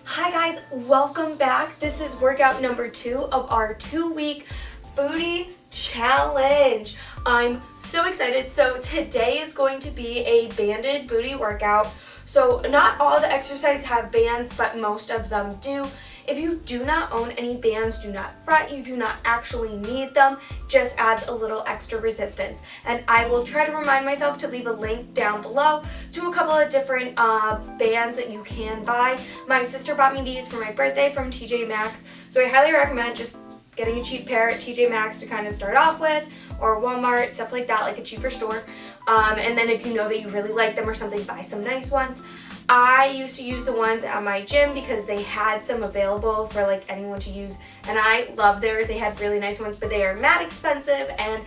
Hi guys, welcome back. This is workout number 2 of our 2-week booty challenge. I'm so excited. So today is going to be a banded booty workout. So not all the exercises have bands, but most of them do. If you do not own any bands, do not fret. You do not actually need them. Just adds a little extra resistance. And I will try to remind myself to leave a link down below to a couple of different bands that you can buy. My sister bought me these for my birthday from TJ Maxx. So I highly recommend just getting a cheap pair at TJ Maxx to kind of start off with, or Walmart, stuff like that, like a cheaper store. And then if you know that you really like them or something, buy some nice ones. I used to use the ones at my gym because they had some available for like anyone to use, and I love theirs. They had really nice ones, but they are mad expensive and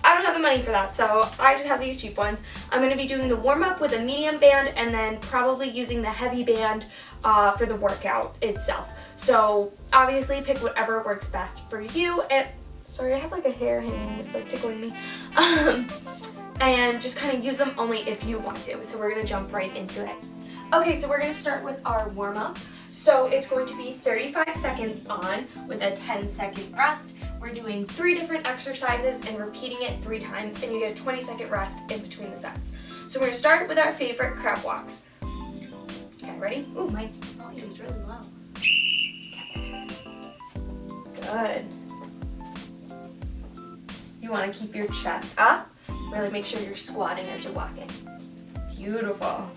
I don't have the money for that, so I just have these cheap ones. I'm going to be doing the warm-up with a medium band and then probably using the heavy band for the workout itself. So obviously pick whatever works best for you. And sorry, I have like a hair hanging, it's like tickling me. And just kind of use them only if you want to. So we're going to jump right into it. Okay, so we're going to start with our warm-up. So it's going to be 35 seconds on with a 10-second rest. We're doing 3 different exercises and repeating it 3 times, and you get a 20-second rest in between the sets. So we're going to start with our favorite crab walks. Okay, ready? Ooh, my volume's really low. Okay. Good. You want to keep your chest up. Really make sure you're squatting as you're walking. Beautiful.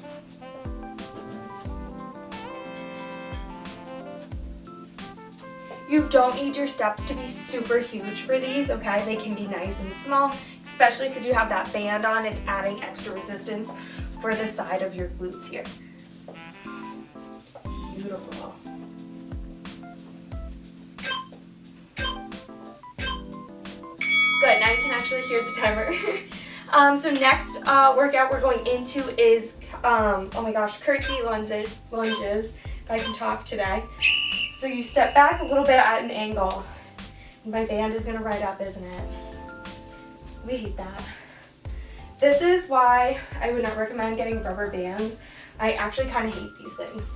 You don't need your steps to be super huge for these, okay? They can be nice and small, especially because you have that band on. It's adding extra resistance for the side of your glutes here. Beautiful. Good, now you can actually hear the timer. So next workout we're going into is, oh my gosh, curtsy lunges, if I can talk today. So you step back a little bit at an angle. My band is gonna ride up, isn't it? We hate that. This is why I would not recommend getting rubber bands. I actually kind of hate these things.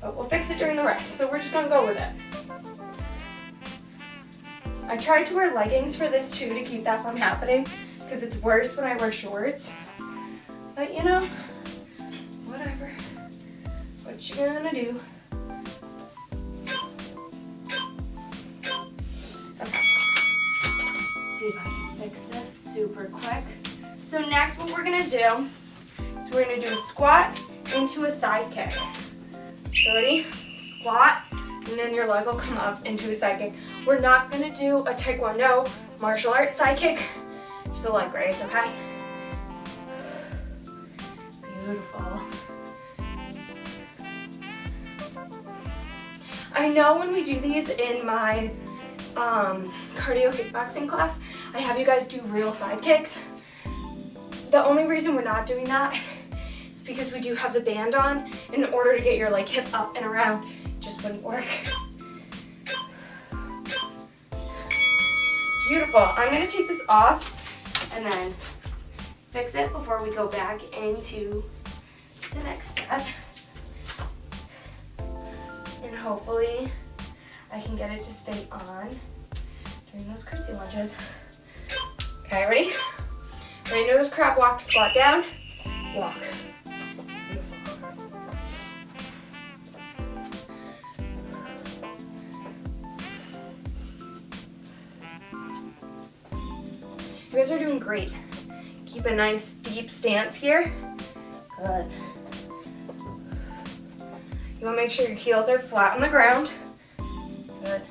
But we'll fix it during the rest, so we're just gonna go with it. I tried to wear leggings for this too to keep that from happening, because it's worse when I wear shorts. But you know, whatever. What you gonna do? Okay. See if I can fix this super quick. So next what we're gonna do is we're gonna do a squat into a side kick. So ready? Squat, and then your leg will come up into a side kick. We're not gonna do a taekwondo martial arts side kick, just a leg raise, okay? Beautiful. I know when we do these in my cardio kickboxing class, I have you guys do real side kicks. The only reason we're not doing that is because we do have the band on. In order to get your like hip up and around, it just wouldn't work. Beautiful. I'm going to take this off and then fix it before we go back into the next set. And hopefully I can get it to stay on during those curtsy lunges. Okay, ready? Ready to do those crab walks, squat down, walk. Beautiful. You guys are doing great. Keep a nice deep stance here. Good. You want to make sure your heels are flat on the ground. Good.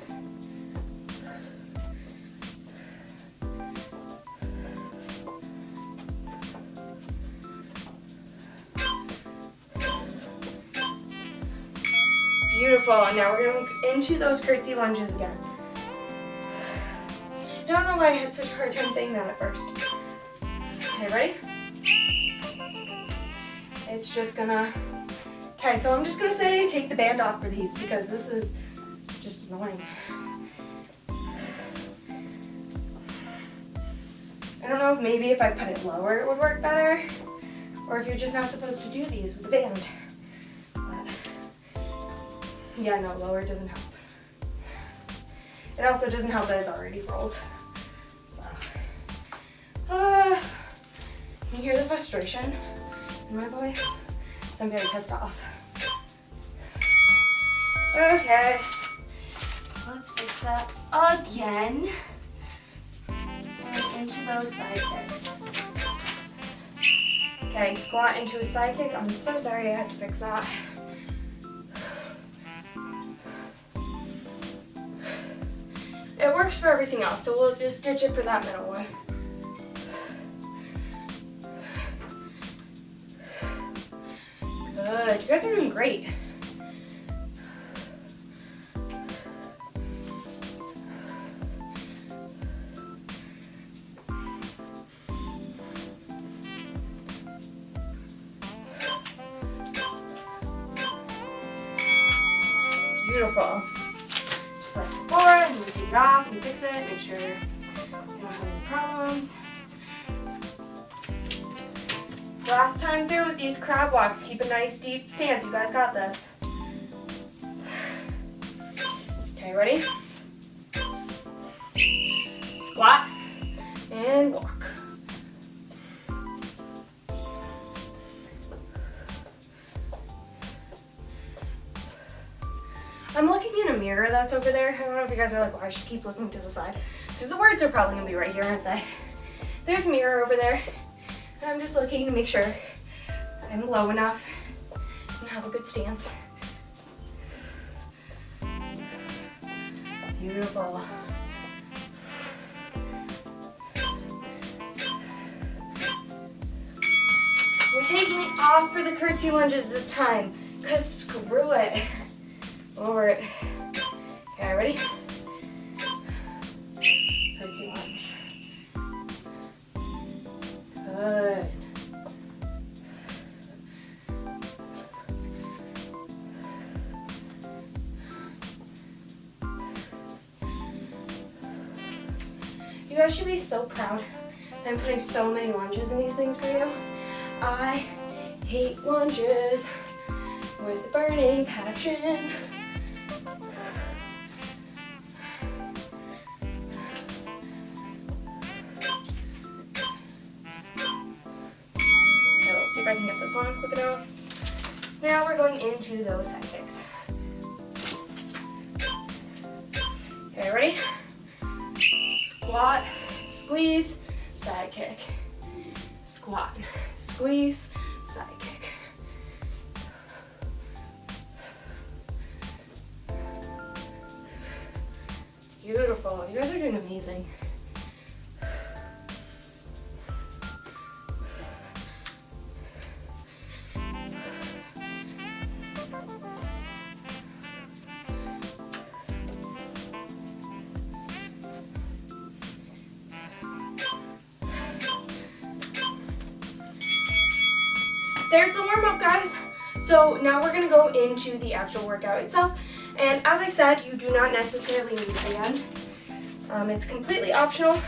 Beautiful. And now we're going into those curtsy lunges again. I don't know why I had such a hard time saying that at first. Okay, ready? It's just gonna... Okay, so I'm just gonna say take the band off for these because this is just annoying. I don't know if maybe if I put it lower it would work better, or if you're just not supposed to do these with the band. But Yeah, no, lower doesn't help. It also doesn't help that it's already rolled. So, you hear the frustration in my voice? I'm very pissed off. Okay, let's fix that again. And into those side kicks. Okay, squat into a side kick. I'm so sorry I had to fix that. It works for everything else, so we'll just ditch it for that middle one. Good, you guys are doing great. Beautiful. Just like before, and we take it off, we fix it, make sure you don't have any problems. Last time through with these crab walks, keep a nice deep stance. You guys got this. Okay, ready? Squat and walk. I'm looking in a mirror that's over there. I don't know if you guys are like, why I should keep looking to the side. Because the words are probably going to be right here, aren't they? There's a mirror over there. And I'm just looking to make sure I'm low enough and have a good stance. Beautiful. We're taking it off for the curtsy lunges this time. Because screw it. Over it. Okay, ready? Curtsy lunge. Good. You guys should be so proud that I'm putting so many lunges in these things for you. I hate lunges with a burning passion. See if I can get this on quick enough. So now we're going into those side kicks. Okay, ready? Squat, squeeze, side kick. Squat, squeeze, side kick. Beautiful. You guys are doing amazing. There's the warm-up, guys. So now we're going to go into the actual workout itself. And as I said, you do not necessarily need a band. It's completely optional.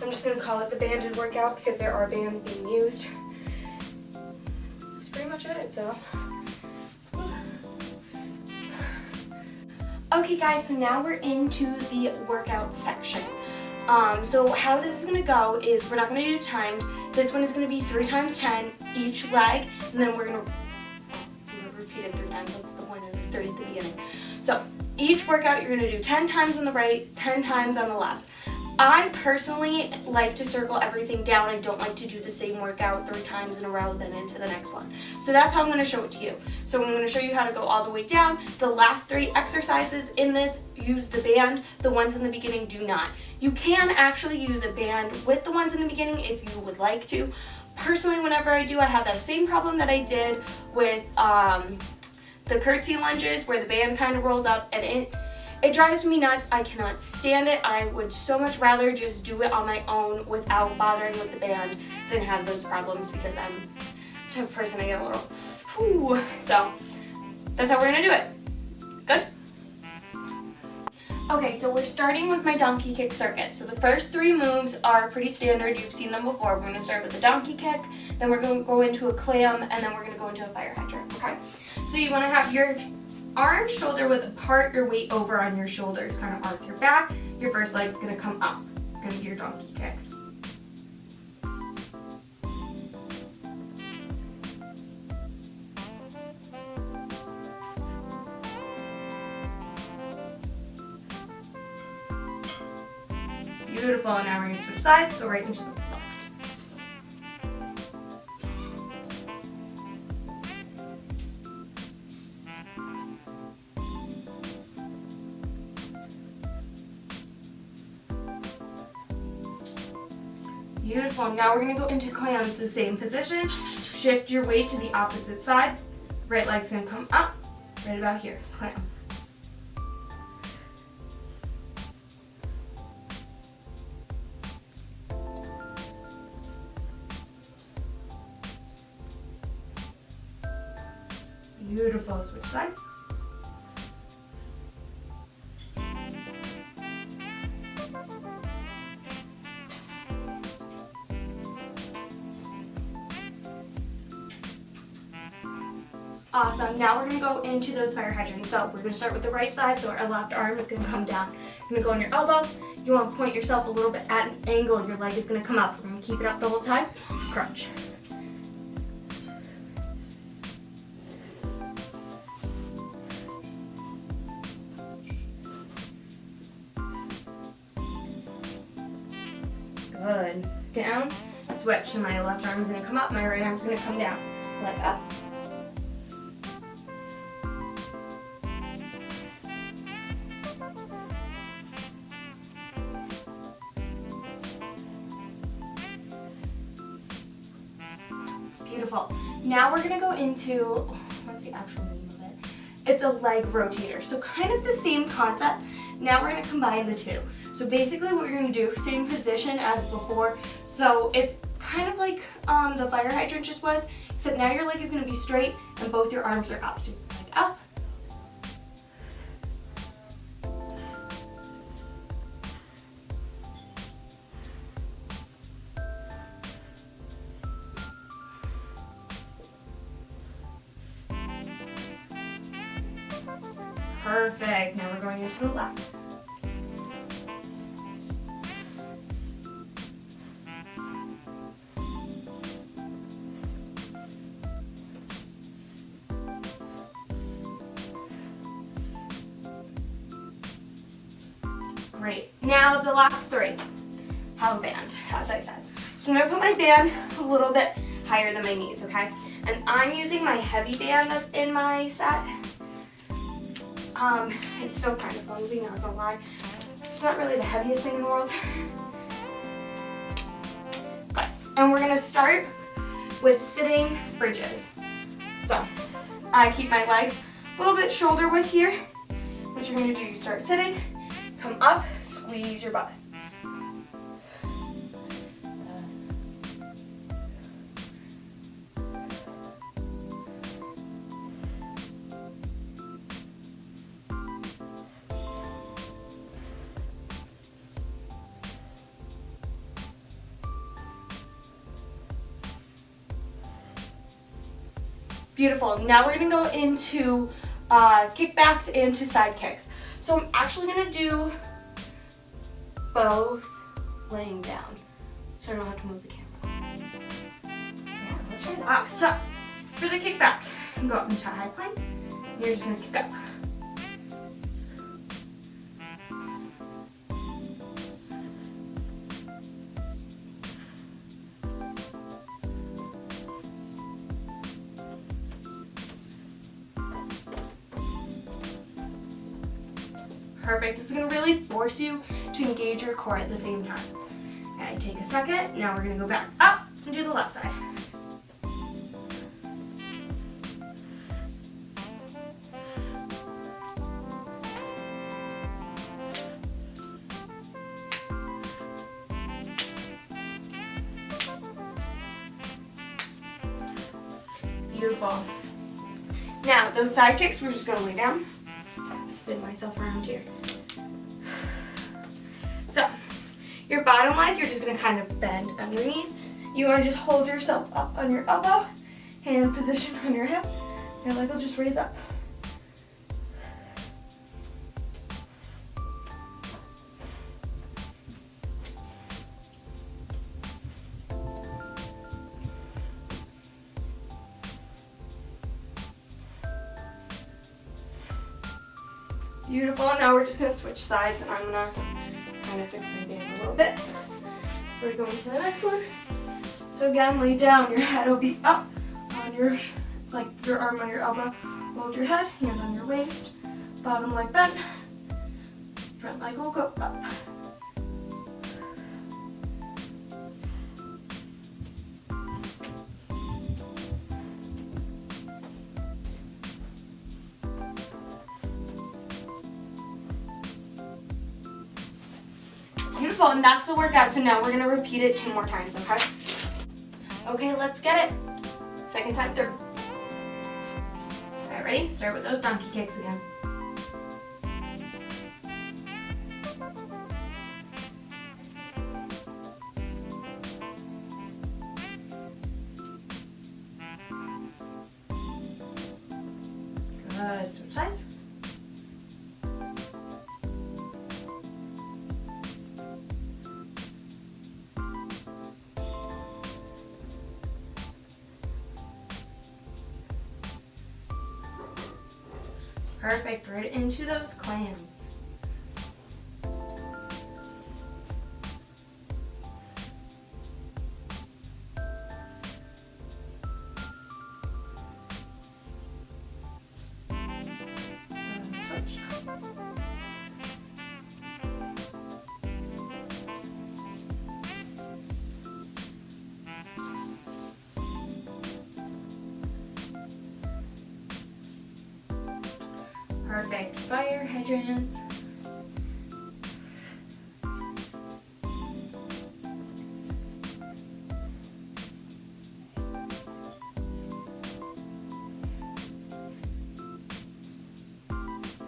I'm just going to call it the banded workout because there are bands being used. That's pretty much it. So, okay, guys. So now we're into the workout section. So how this is going to go is we're not going to do timed. This one is going to be 3 times 10 each leg, and then we're going to repeat it 3 times. That's the point of the 3 at the beginning. So each workout you're going to do 10 times on the right, 10 times on the left. I personally like to circle everything down. I don't like to do the same workout 3 times in a row, then into the next one. So that's how I'm going to show it to you. So I'm going to show you how to go all the way down. The last 3 exercises in this use the band. The ones in the beginning do not. You can actually use a band with the ones in the beginning if you would like to. Personally, whenever I do, I have that same problem that I did with the curtsy lunges where the band kind of rolls up and it drives me nuts. I cannot stand it. I would so much rather just do it on my own without bothering with the band than have those problems because I'm the type of person I get a little, whew. So that's how we're gonna do it. Good? Okay, so we're starting with my donkey kick circuit. So the first 3 moves are pretty standard. You've seen them before. We're gonna start with the donkey kick, then we're gonna go into a clam, and then we're gonna go into a fire hydrant, okay? So you wanna have your arm shoulder width apart, your weight over on your shoulders, kind of arc your back. Your first leg's gonna come up. It's gonna be your donkey kick. Beautiful, and now we're gonna switch sides, go right into the left. Beautiful, now we're gonna go into clams, the same position. Shift your weight to the opposite side. Right leg's gonna come up, right about here, clam. Beautiful, switch sides. Awesome, now we're gonna go into those fire hydrants. So we're gonna start with the right side, so our left arm is gonna come down. You're gonna go on your elbow. You wanna point yourself a little bit at an angle. Your leg is gonna come up. We're gonna keep it up the whole time. Crunch. Good. Down, switch. So my left arm is gonna come up, my right arm is gonna come down. Leg up. Beautiful. Now we're gonna go into, what's the actual name of it? It's a leg rotator. So kind of the same concept. Now we're gonna combine the two. So basically what you're gonna do, same position as before. So it's kind of like the fire hydrant just was, except now your leg is gonna be straight and both your arms are up. So leg up. Perfect. Now we're going into the left. Great. Now the last three have a band, as I said. So I'm going to put my band a little bit higher than my knees, okay? And I'm using my heavy band that's in my set. It's still kind of flimsy, not gonna lie. It's not really the heaviest thing in the world. Good. And we're gonna start with sitting bridges. So I keep my legs a little bit shoulder width here. What you're gonna do, you start sitting, come up, squeeze your butt. Beautiful. Now we're gonna go into kickbacks and to side kicks. So I'm actually gonna do both laying down, so I don't have to move the camera. Yeah, let's try that. So for the kickbacks, you can go up into a high plank. And you're just gonna kick up. Perfect. This is going to really force you to engage your core at the same time. Okay, take a second. Now we're going to go back up and do the left side. Beautiful. Now, those side kicks, we're just going to lay down. Spin myself around here. So, your bottom leg, you're just going to kind of bend underneath. You want to just hold yourself up on your elbow, hand position on your hip. Your leg will just raise up. Beautiful. Now we're just going to switch sides, and I'm going to kind of fix my band a little bit. We're going to the next one. So again, lay down. Your head will be up on your arm on your elbow. Hold your head, hand on your waist. Bottom leg bent. Front leg will go up. Beautiful, and that's the workout. So now we're gonna repeat it 2 more times, okay? Okay, let's get it. Second time through. All right, ready? Start with those donkey kicks again. Good, switch sides. Perfect, right into those clams. Switch. Perfect. Fire hydrants.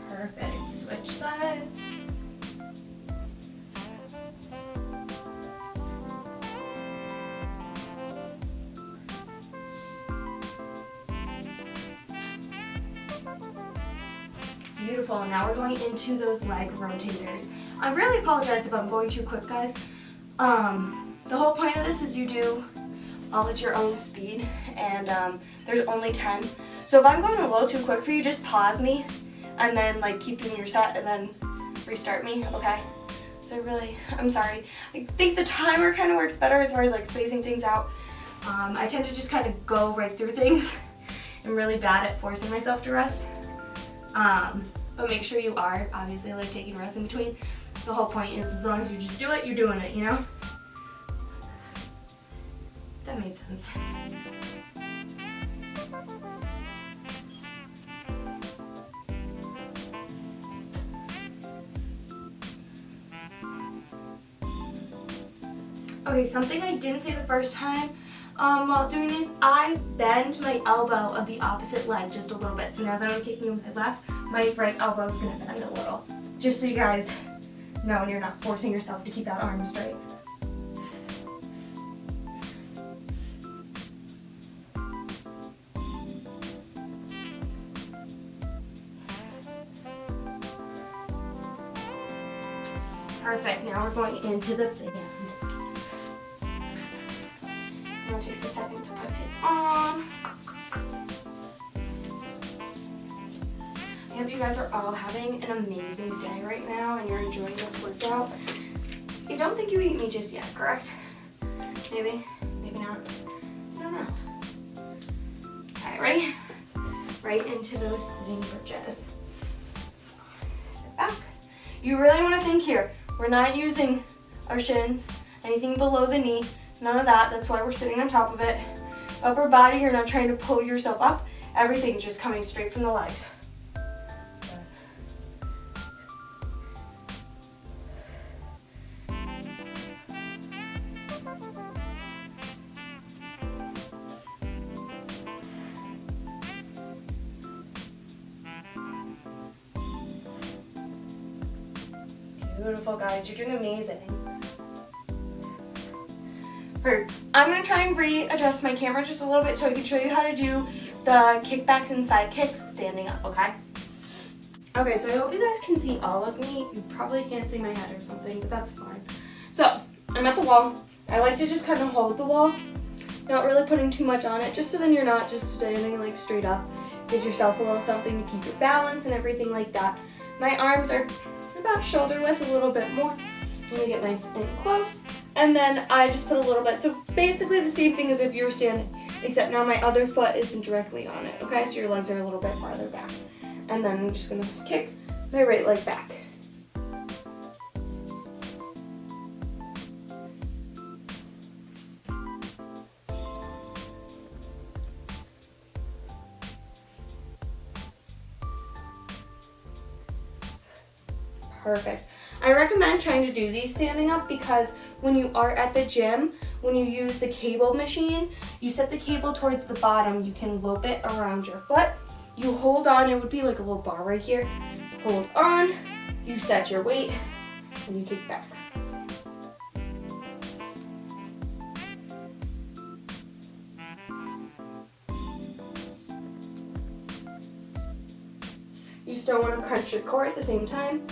Perfect. Switch sides. Beautiful. Now we're going into those leg rotators. I really apologize if I'm going too quick, guys. The whole point of this is you do all at your own speed, and there's only 10. So if I'm going a little too quick for you, just pause me and then like keep doing your set and then restart me, okay? So I'm sorry. I think the timer kind of works better as far as like spacing things out. I tend to just kind of go right through things. I'm really bad at forcing myself to rest. But make sure you are obviously like taking rest in between. The whole point is as long as you just do it, you're doing it, you know? That made sense. Okay, something I didn't say the first time while doing these, I bend my elbow of the opposite leg just a little bit. So now that I'm kicking with my left, my right elbow is going to bend a little. Just so you guys know and you're not forcing yourself to keep that arm straight. Perfect, now we're going into the band. Now it takes a second to put it on. I hope you guys are all having an amazing day right now and you're enjoying this workout. I don't think you hate me just yet, correct? Maybe, maybe not. I don't know. Alright, ready? Right into those sitting bridges. So, sit back. You really want to think here. We're not using our shins, anything below the knee, none of that. That's why we're sitting on top of it. Upper body, you're not trying to pull yourself up. Everything's just coming straight from the legs. Beautiful, guys. You're doing amazing. I'm going to try and readjust my camera just a little bit so I can show you how to do the kickbacks and side kicks standing up, okay? Okay, so I hope you guys can see all of me. You probably can't see my head or something, but that's fine. So, I'm at the wall. I like to just kind of hold the wall, not really putting too much on it, just so then you're not just standing like straight up. Gives yourself a little something to keep your balance and everything like that. My arms are about shoulder width, a little bit more. I'm gonna get nice and close. And then I just put a little bit. So it's basically the same thing as if you were standing, except now my other foot isn't directly on it, okay? So your legs are a little bit farther back. And then I'm just gonna kick my right leg back. Perfect. I recommend trying to do these standing up because when you are at the gym, when you use the cable machine, you set the cable towards the bottom, you can loop it around your foot. You hold on, it would be like a little bar right here. Hold on, you set your weight, and you kick back. You still want to crunch your core at the same time.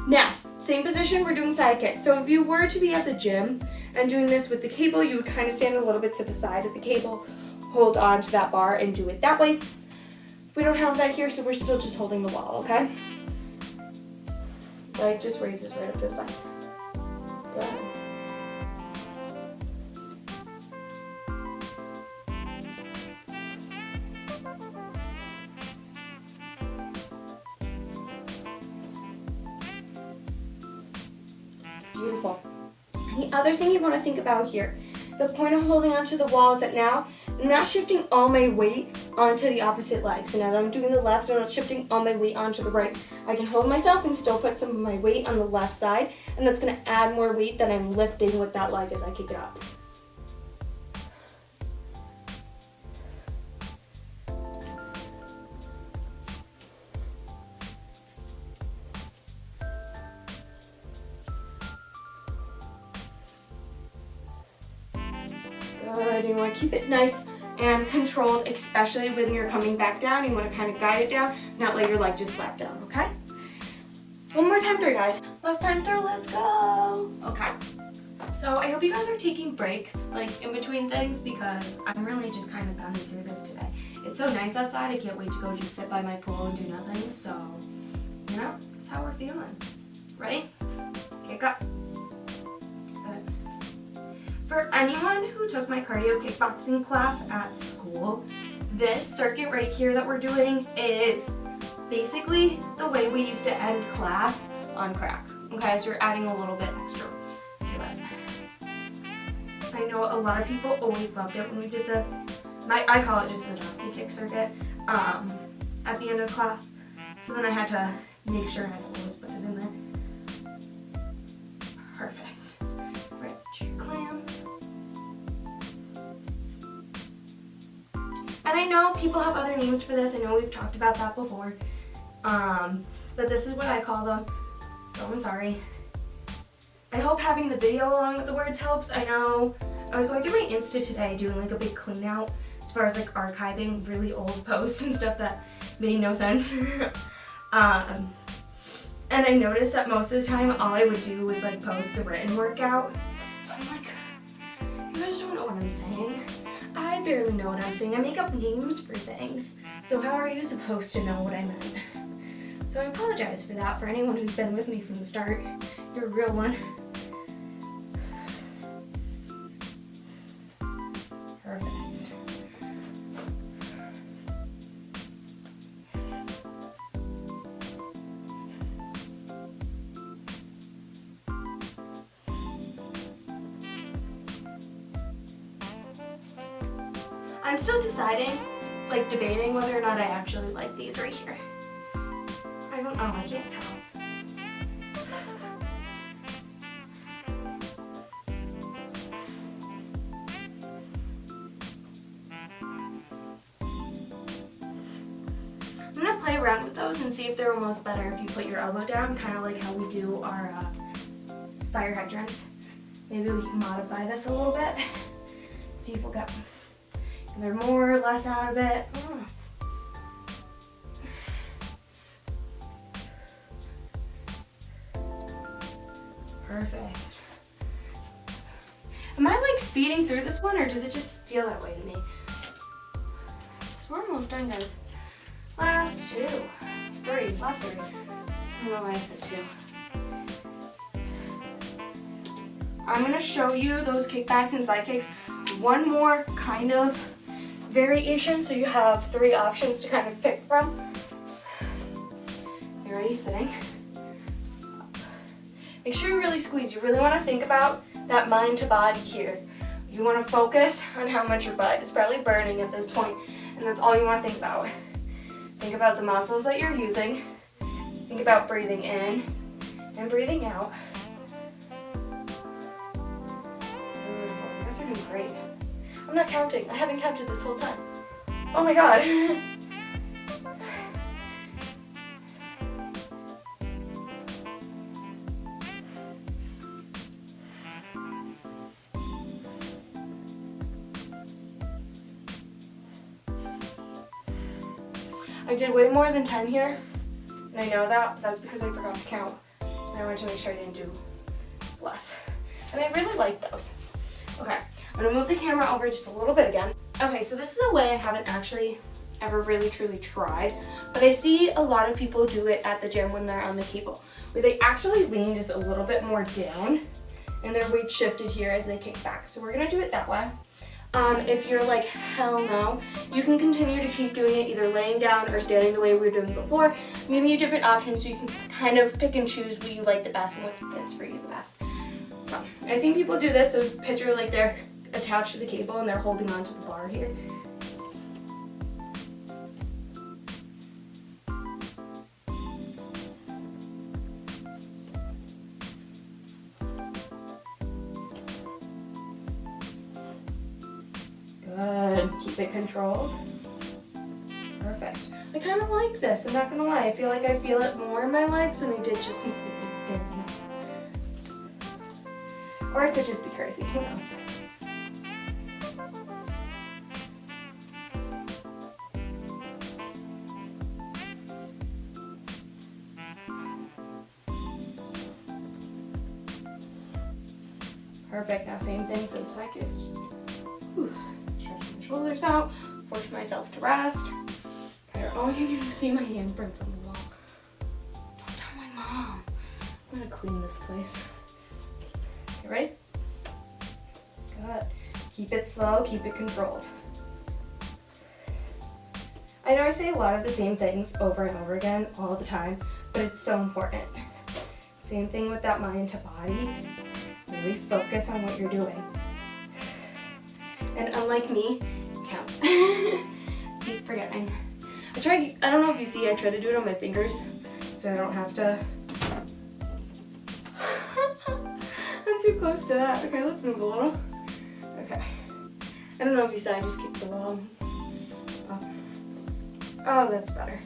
Now, same position, we're doing side kick. So if you were to be at the gym and doing this with the cable, you would kind of stand a little bit to the side of the cable, hold on to that bar and do it that way. We don't have that here, so we're still just holding the wall, okay? Leg just raises right up to the side. Good. Beautiful. The other thing you want to think about here, the point of holding onto the wall is that now I'm not shifting all my weight onto the opposite leg. So now that I'm doing the left, I'm not shifting all my weight onto the right. I can hold myself and still put some of my weight on the left side, and that's going to add more weight that I'm lifting with that leg as I kick it up. Good. You want to keep it nice and controlled, especially when you're coming back down. You want to kind of guide it down, not let your leg just slap down, okay? One more time through, guys. Last time through, let's go. Okay. So I hope you guys are taking breaks, like in between things, because I'm really just kind of gunning through this today. It's so nice outside. I can't wait to go just sit by my pool and do nothing. So, you know, that's how we're feeling. Ready? Kick up. For anyone who took my cardio kickboxing class at school, this circuit right here that we're doing is basically the way we used to end class on crack. Okay, so you're adding a little bit extra to it. I know a lot of people always loved it when we did I call it just the donkey kick circuit, at the end of class. So then I had to make sure I always put it in there. Perfect. Right, your clams. And I know people have other names for this. I know we've talked about that before. But this is what I call them. So I'm sorry. I hope having the video along with the words helps. I know I was going through my Insta today doing like a big clean out as far as like archiving really old posts and stuff that made no sense. And I noticed that most of the time all I would do was like post the written workout. I'm like, you guys don't know what I'm saying. I barely know what I'm saying. I make up names for things. So how are you supposed to know what I meant? So I apologize for that for anyone who's been with me from the start. You're a real one. Perfect. I'm still deciding, like debating whether or not I actually like these right here. I don't know, I can't tell. I'm gonna play around with those and see if they're almost better if you put your elbow down, kind of like how we do our fire hydrants. Maybe we can modify this a little bit. See if we'll get either more or less out of it. Perfect. Am I like speeding through this one or does it just feel that way to me? So we're almost done, guys. Last 2. 3. Last 3. I don't know why I said 2. I'm going to show you those kickbacks and side kicks. One more kind of variation, so you have 3 options to kind of pick from. You ready? Sitting. Make sure you really squeeze. You really want to think about that mind to body here. You want to focus on how much your butt is probably burning at this point, and that's all you want to think about. Think about the muscles that you're using. Think about breathing in and breathing out. Beautiful. You guys are doing great. I'm not counting. I haven't counted this whole time. Oh my god. I did way more than 10 here, and I know that, but that's because I forgot to count, and I wanted to make sure I didn't do less. And I really like those. Okay, I'm gonna move the camera over just a little bit again. Okay, so this is a way I haven't actually ever really truly tried, but I see a lot of people do it at the gym when they're on the cable, where they actually lean just a little bit more down, and their weight shifted here as they kick back. So we're gonna do it that way. If you're like, hell no, you can continue to keep doing it either laying down or standing the way we were doing before. I'm giving you different options so you can kind of pick and choose what you like the best and what fits for you the best. So, I've seen people do this, so picture like they're attached to the cable and they're holding onto the bar here. Good. Keep it controlled. Perfect. I kind of like this. I'm not going to lie. I feel like I feel it more in my legs than I did just completely standing up. Or I could just be crazy. Who knows? Perfect. Now same thing for the side kicks. Whew. Stretch my shoulders out, force myself to rest. Oh, you can see my handprints on the wall. Don't tell my mom. I'm gonna clean this place. You ready? Good. Keep it slow, keep it controlled. I know I say a lot of the same things over and over again all the time, but it's so important. Same thing with that mind to body. Really focus on what you're doing. And unlike me, count. Keep forgetting. I don't know if you see, I try to do it on my fingers so I don't have to. I'm too close to that. Okay, let's move a little. Okay. I don't know if you saw, I just keep the long up. Oh, that's better.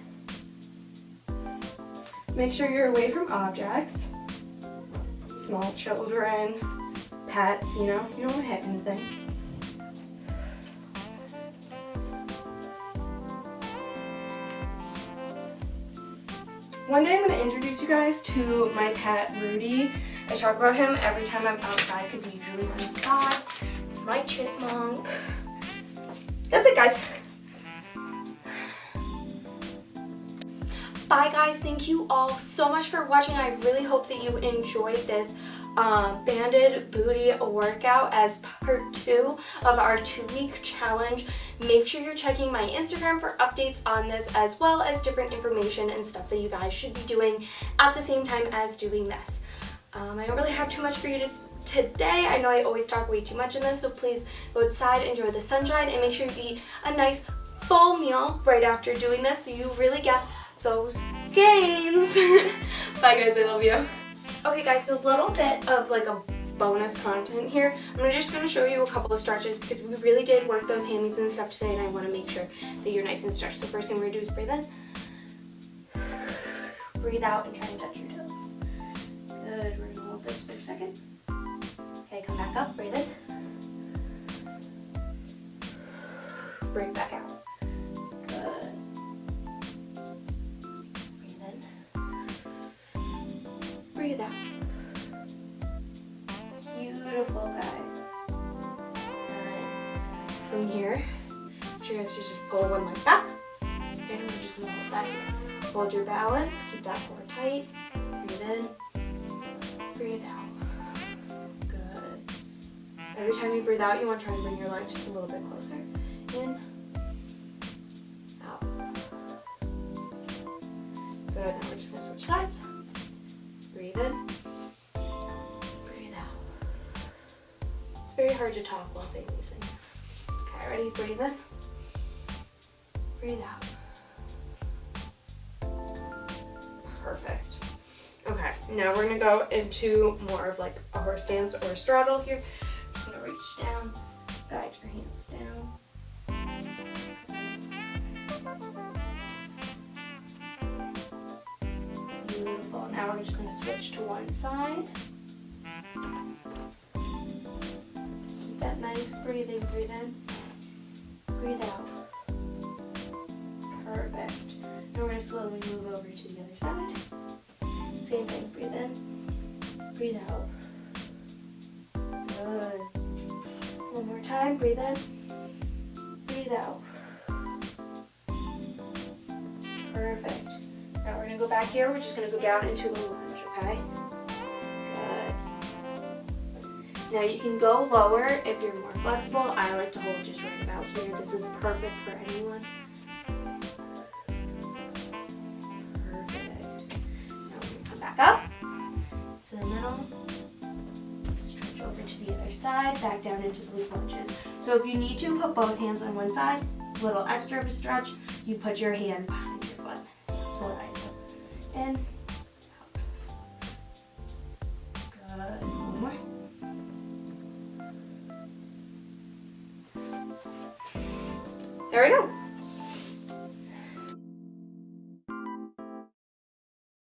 Make sure you're away from objects. Small children, pets, you know, you don't want to hit anything. One day I'm going to introduce you guys to my pet, Rudy. I talk about him every time I'm outside because he usually runs by. It's my chipmunk. That's it, guys. Bye, guys. Thank you all so much for watching. I really hope that you enjoyed this banded booty workout as part 2 of our 2-week challenge. Make sure you're checking my Instagram for updates on this, as well as different information and stuff that you guys should be doing at the same time as doing this. I don't really have too much for you today. I know I always talk way too much in this, so please go outside, enjoy the sunshine, and make sure you eat a nice full meal right after doing this so you really get those gains. Bye, guys. I love you. Okay, guys, so a little bit of like a bonus content here. I'm just going to show you a couple of stretches because we really did work those hammies and stuff today, and I want to make sure that you're nice and stretched. So first thing we're going to do is breathe in, breathe out, and try and touch your toes. Good. We're going to hold this for a second. Okay, come back up, breathe in, breathe back out. Good. Breathe in, breathe out. Beautiful, guys. Nice. From here, I want you guys to just pull one leg back And we're just gonna hold that here. Hold your balance, keep that core tight. Breathe in, breathe out. Good. Every time you breathe out, you want to try and bring your leg just a little bit closer. In, out. Good, now we're just gonna switch sides. Breathe in, breathe out. It's very hard to talk while saying these things. Okay, ready? Breathe in, breathe out. Perfect. Okay, now we're gonna go into more of like a horse stance or a straddle here. Just gonna reach down, guide your hands down. Beautiful. Now we're just gonna switch to one side. Keep that nice breathing. Breathe in, breathe out. Perfect. Now we're gonna slowly move over to the other side. Same thing, breathe in, breathe out. Good. One more time, breathe in, breathe out. Perfect. Now we're gonna go back here, we're just gonna go down into a lunge, okay? Good. Now you can go lower if you're more flexible. I like to hold just right about here. This is perfect for anyone. Back up to the middle, stretch over to the other side, back down into those lunges. So if you need to put both hands on one side, a little extra of a stretch, you put your hand behind your foot. So what I do. In, out. Good. One more. There we go.